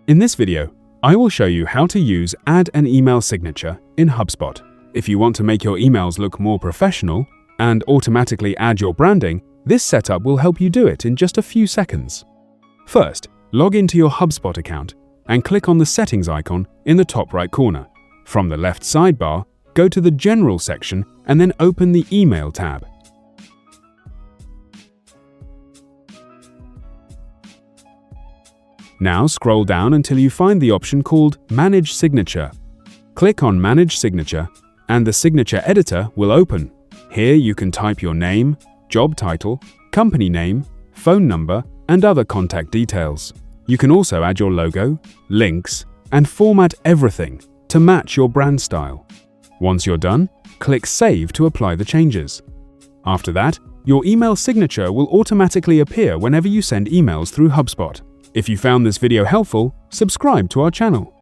In this video, I will show you how to use Add an Email Signature in HubSpot. If you want to make your emails look more professional and automatically add your branding, this setup will help you do it in just a few seconds. First, log into your HubSpot account and click on the Settings icon in the top right corner. From the left sidebar, go to the General section and then open the Email tab. Now scroll down until you find the option called Manage Signature. Click on Manage Signature and the signature editor will open. Here you can type your name, job title, company name, phone number, and other contact details. You can also add your logo, links, and format everything to match your brand style. Once you're done, click Save to apply the changes. After that, your email signature will automatically appear whenever you send emails through HubSpot. If you found this video helpful, subscribe to our channel.